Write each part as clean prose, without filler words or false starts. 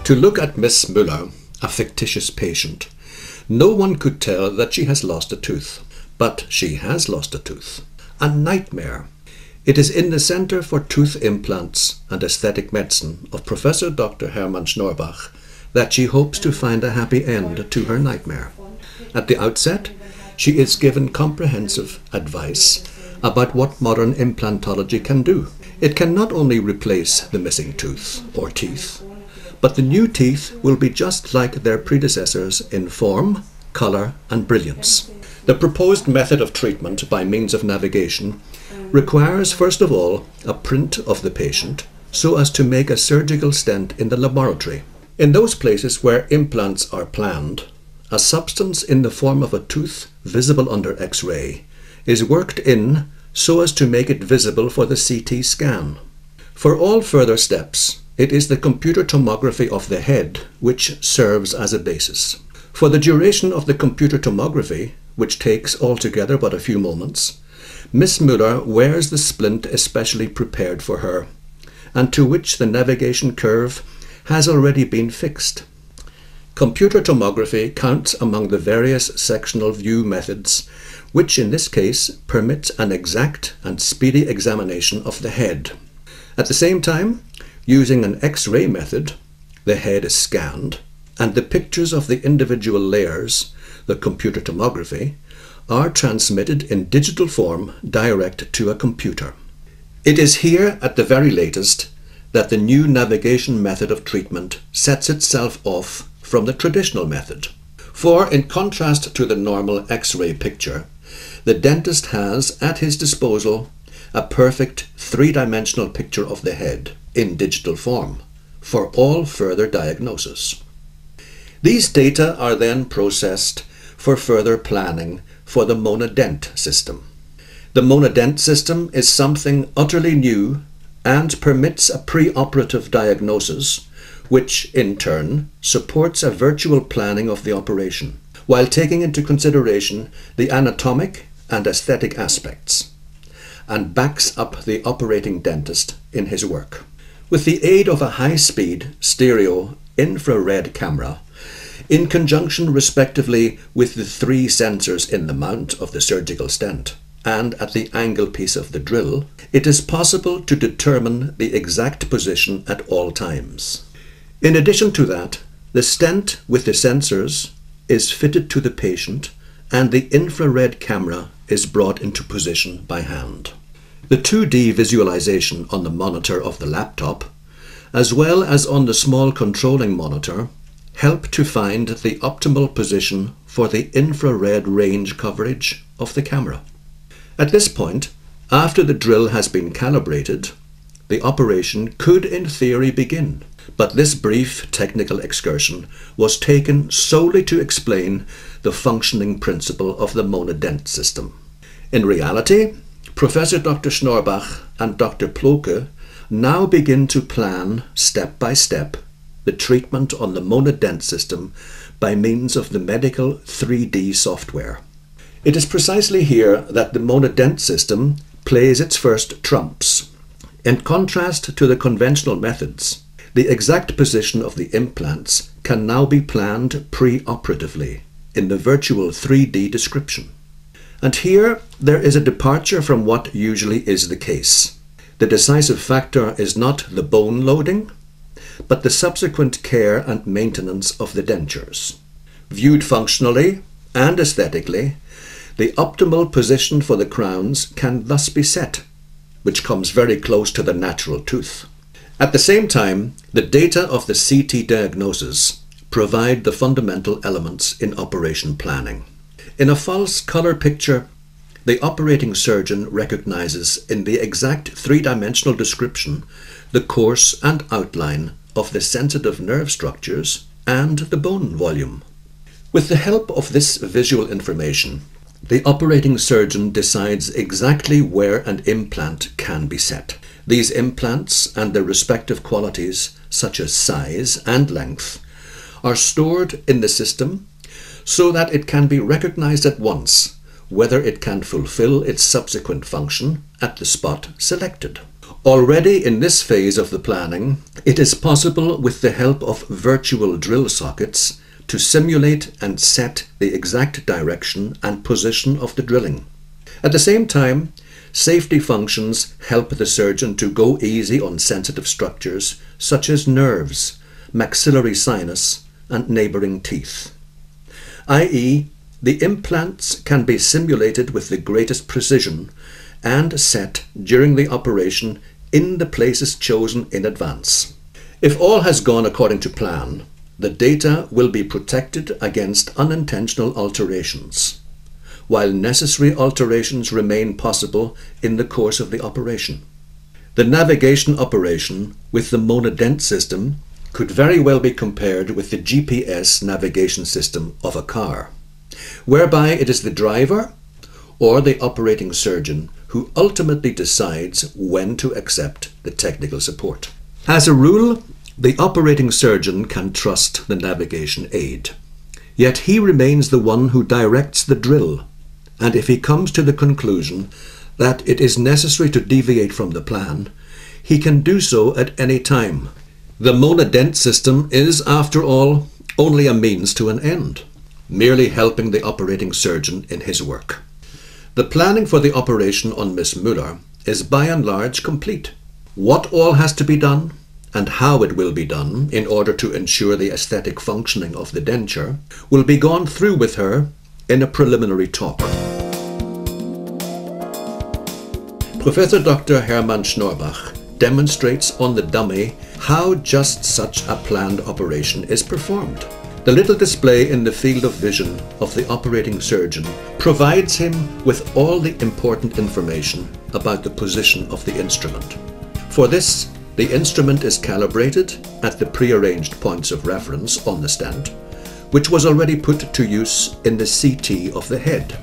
To look at Miss Müller, a fictitious patient, no one could tell that she has lost a tooth. But she has lost a tooth. A nightmare. It is in the Center for Tooth Implants and Aesthetic Medicine of Professor Dr. Hermann Schnorbach that she hopes to find a happy end to her nightmare. At the outset, she is given comprehensive advice about what modern implantology can do. It can not only replace the missing tooth or teeth, but the new teeth will be just like their predecessors in form, color, and brilliance. The proposed method of treatment by means of navigation requires, first of all, a print of the patient so as to make a surgical stent in the laboratory. In those places where implants are planned, a substance in the form of a tooth visible under X-ray is worked in so as to make it visible for the CT scan. For all further steps, it is the computer tomography of the head which serves as a basis. For the duration of the computer tomography, which takes altogether but a few moments, Miss Müller wears the splint especially prepared for her, and to which the navigation curve has already been fixed. Computer tomography counts among the various sectional view methods, which in this case permits an exact and speedy examination of the head. At the same time, using an X-ray method, the head is scanned, and the pictures of the individual layers, the computer tomography, are transmitted in digital form direct to a computer. It is here, at the very latest, that the new navigation method of treatment sets itself off from the traditional method. For, in contrast to the normal X-ray picture, the dentist has at his disposal a perfect three-dimensional picture of the head in digital form for all further diagnosis. These data are then processed for further planning for the Monadent system. The Monadent system is something utterly new and permits a pre-operative diagnosis, which in turn supports a virtual planning of the operation, while taking into consideration the anatomic and aesthetic aspects, and backs up the operating dentist in his work. With the aid of a high-speed stereo infrared camera, in conjunction respectively with the three sensors in the mount of the surgical stent and at the angle piece of the drill, it is possible to determine the exact position at all times. In addition to that, the stent with the sensors is fitted to the patient and the infrared camera is brought into position by hand. The 2D visualization on the monitor of the laptop, as well as on the small controlling monitor, help to find the optimal position for the infrared range coverage of the camera. At this point, after the drill has been calibrated, the operation could in theory begin, but this brief technical excursion was taken solely to explain the functioning principle of the Monadent system. In reality, Professor Dr. Schnorbach and Dr. Ploke now begin to plan, step by step, the treatment on the Monadent system by means of the medical 3D software. It is precisely here that the Monadent system plays its first trumps. In contrast to the conventional methods, the exact position of the implants can now be planned pre-operatively in the virtual 3D description. And here there is a departure from what usually is the case. The decisive factor is not the bone loading, but the subsequent care and maintenance of the dentures. Viewed functionally and aesthetically, the optimal position for the crowns can thus be set, which comes very close to the natural tooth. At the same time, the data of the CT diagnosis provide the fundamental elements in operation planning. In a false color picture, the operating surgeon recognizes in the exact three-dimensional description the course and outline of the sensitive nerve structures and the bone volume. With the help of this visual information, the operating surgeon decides exactly where an implant can be set. These implants and their respective qualities, such as size and length, are stored in the system so that it can be recognized at once whether it can fulfill its subsequent function at the spot selected. Already in this phase of the planning, it is possible with the help of virtual drill sockets to simulate and set the exact direction and position of the drilling. At the same time, safety functions help the surgeon to go easy on sensitive structures such as nerves, maxillary sinus, and neighbouring teeth. i.e., the implants can be simulated with the greatest precision and set during the operation in the places chosen in advance. If all has gone according to plan, the data will be protected against unintentional alterations, while necessary alterations remain possible in the course of the operation. The navigation operation with the Monadent system could very well be compared with the GPS navigation system of a car, whereby it is the driver or the operating surgeon who ultimately decides when to accept the technical support. As a rule, the operating surgeon can trust the navigation aid, yet he remains the one who directs the drill, and if he comes to the conclusion that it is necessary to deviate from the plan, he can do so at any time. The Monadent system is, after all, only a means to an end, merely helping the operating surgeon in his work. The planning for the operation on Miss Müller is by and large complete. What all has to be done and how it will be done in order to ensure the aesthetic functioning of the denture will be gone through with her in a preliminary talk. Professor Dr. Hermann Schnorbach demonstrates on the dummy how just such a planned operation is performed. The little display in the field of vision of the operating surgeon provides him with all the important information about the position of the instrument. For this, the instrument is calibrated at the prearranged points of reference on the stent, which was already put to use in the CT of the head.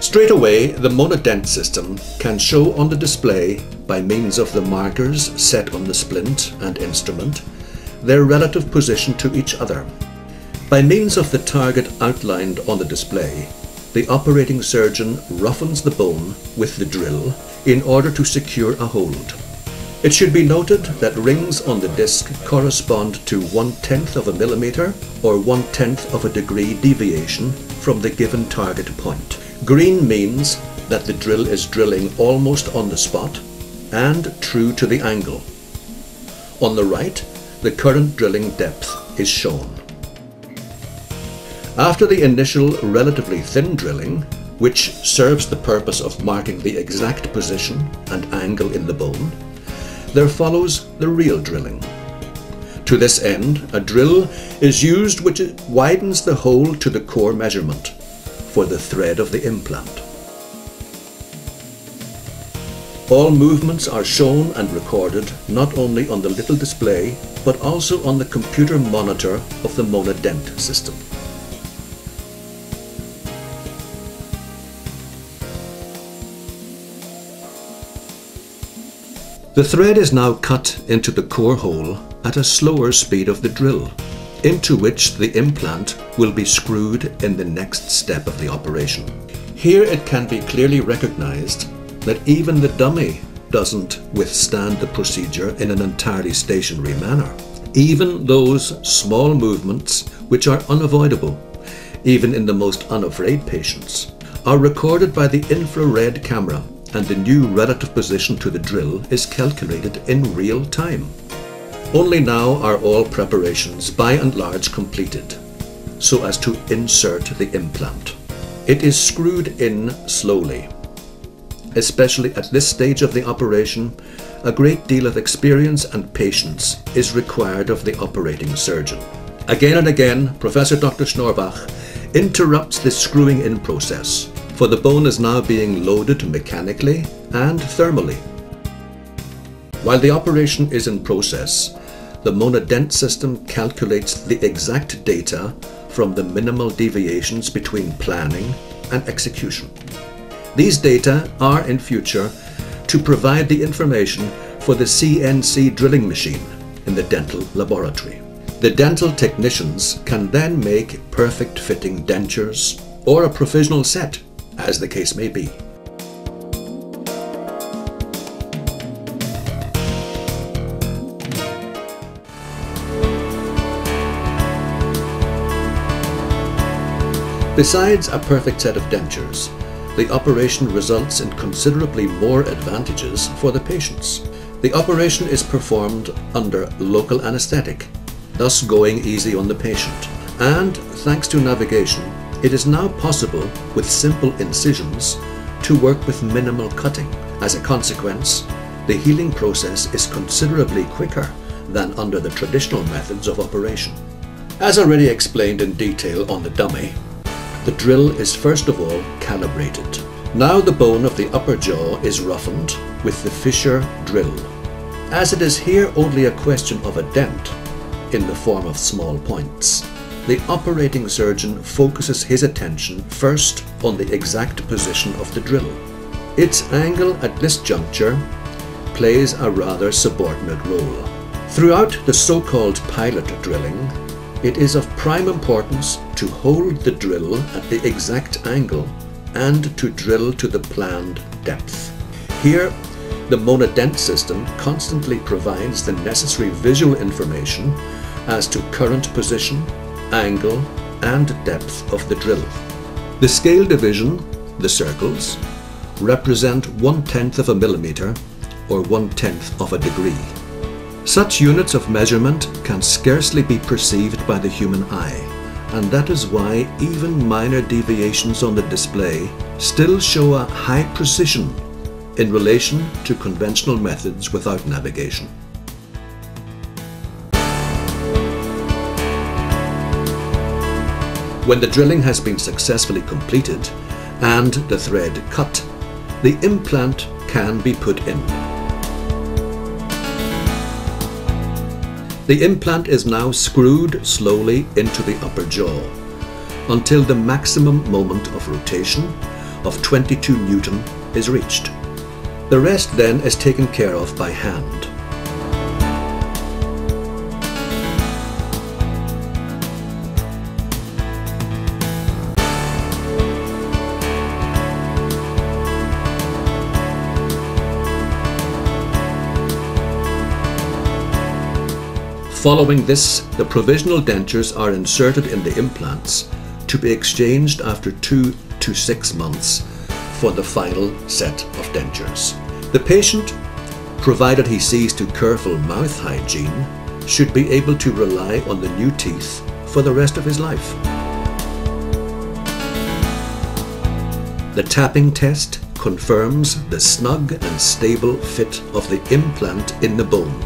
Straight away, the Monadent system can show on the display, by means of the markers set on the splint and instrument, their relative position to each other. By means of the target outlined on the display, the operating surgeon roughens the bone with the drill in order to secure a hold. It should be noted that rings on the disc correspond to 1/10 of a millimeter or 1/10 of a degree deviation from the given target point. Green means that the drill is drilling almost on the spot and true to the angle. On the right, the current drilling depth is shown. After the initial relatively thin drilling, which serves the purpose of marking the exact position and angle in the bone, there follows the real drilling. To this end, a drill is used which widens the hole to the core measurement for the thread of the implant. All movements are shown and recorded not only on the little display, but also on the computer monitor of the Monadent system. The thread is now cut into the core hole at a slower speed of the drill, into which the implant will be screwed in the next step of the operation. Here it can be clearly recognized that even the dummy doesn't withstand the procedure in an entirely stationary manner. Even those small movements, which are unavoidable, even in the most unafraid patients, are recorded by the infrared camera, and the new relative position to the drill is calculated in real time. Only now are all preparations by and large completed, so as to insert the implant. It is screwed in slowly. Especially at this stage of the operation, a great deal of experience and patience is required of the operating surgeon. Again and again, Professor Dr. Schnorbach interrupts the screwing in process, for the bone is now being loaded mechanically and thermally. While the operation is in process, the Monadent system calculates the exact data from the minimal deviations between planning and execution. These data are in future to provide the information for the CNC drilling machine in the dental laboratory. The dental technicians can then make perfect fitting dentures or a provisional set, as the case may be. Besides a perfect set of dentures, the operation results in considerably more advantages for the patients. The operation is performed under local anesthetic, thus going easy on the patient. And thanks to navigation, it is now possible with simple incisions to work with minimal cutting. As a consequence, the healing process is considerably quicker than under the traditional methods of operation. As already explained in detail on the dummy, the drill is first of all calibrated. Now the bone of the upper jaw is roughened with the fissure drill. As it is here only a question of a dent in the form of small points, the operating surgeon focuses his attention first on the exact position of the drill. Its angle at this juncture plays a rather subordinate role. Throughout the so-called pilot drilling, it is of prime importance to hold the drill at the exact angle and to drill to the planned depth. Here, the Monadent system constantly provides the necessary visual information as to current position, angle, and depth of the drill. The scale division, the circles, represent 1/10 of a millimeter or 1/10 of a degree. Such units of measurement can scarcely be perceived by the human eye, and that is why even minor deviations on the display still show a high precision in relation to conventional methods without navigation. When the drilling has been successfully completed and the thread cut, the implant can be put in. The implant is now screwed slowly into the upper jaw until the maximum moment of rotation of 22 Newton is reached. The rest then is taken care of by hand. Following this, the provisional dentures are inserted in the implants to be exchanged after 2 to 6 months for the final set of dentures. The patient, provided he sees to careful mouth hygiene, should be able to rely on the new teeth for the rest of his life. The tapping test confirms the snug and stable fit of the implant in the bone.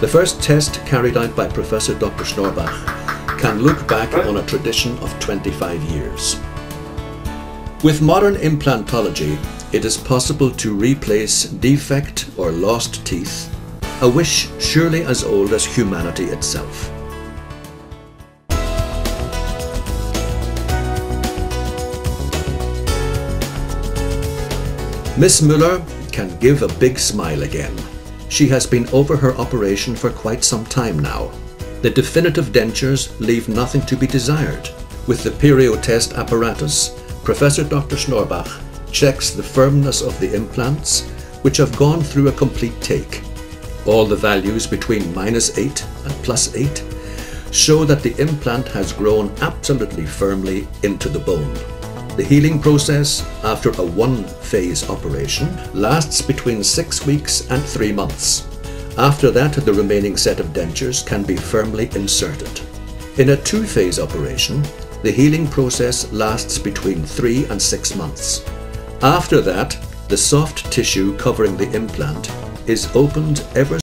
The first test carried out by Professor Dr. Schnorbach can look back on a tradition of 25 years. With modern implantology, it is possible to replace defect or lost teeth, a wish surely as old as humanity itself. Miss Müller can give a big smile again. She has been over her operation for quite some time now. The definitive dentures leave nothing to be desired. With the perio test apparatus, Professor Dr. Schnorbach checks the firmness of the implants, which have gone through a complete take. All the values between -8 and +8 show that the implant has grown absolutely firmly into the bone. The healing process after a one-phase operation lasts between 6 weeks and 3 months. After that, the remaining set of dentures can be firmly inserted. In a two-phase operation, the healing process lasts between 3 and 6 months. After that, the soft tissue covering the implant is opened ever